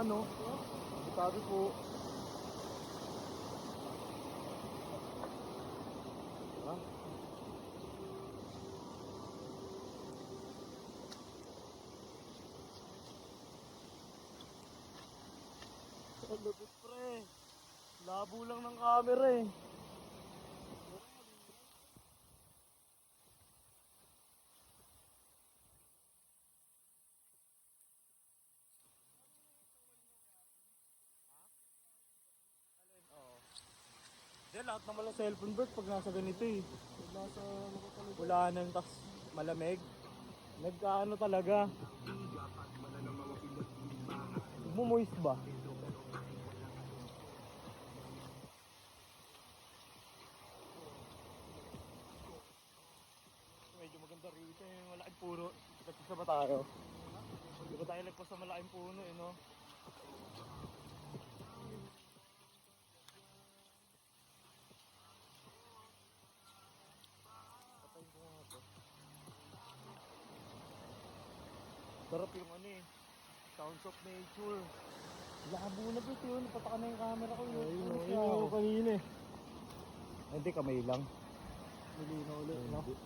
no? Sabi po. Ha? Ang lupit pre. Labo lang ng camera eh. Oo. Diyan lahat naman ng cellphone bird pag nasa ganito eh. Pag nasa wala nang tas malamig. Nagkaano talaga. Moist ba? Medyo maganda rito yung malaking puno. Kasi ba tayo? Hindi ba tayo lagpas sa malaking puno eh no? Patayin ko nga ito. Sarap yung ano eh. Sounds of nature. Labo na ba ito yun? Napataka na yung camera ko yun. Ayun yung kanina eh. Hindi, kamay lang. Huli na ulit, no? Dito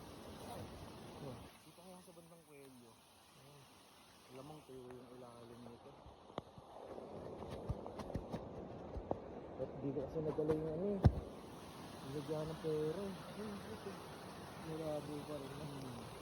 kaya sa bandang Kuelyo. Lamang tuyo yung ilalim nito. At di ko kasi nadala yung ano eh. Nilagyan ng pera eh. Nilabo pa rin.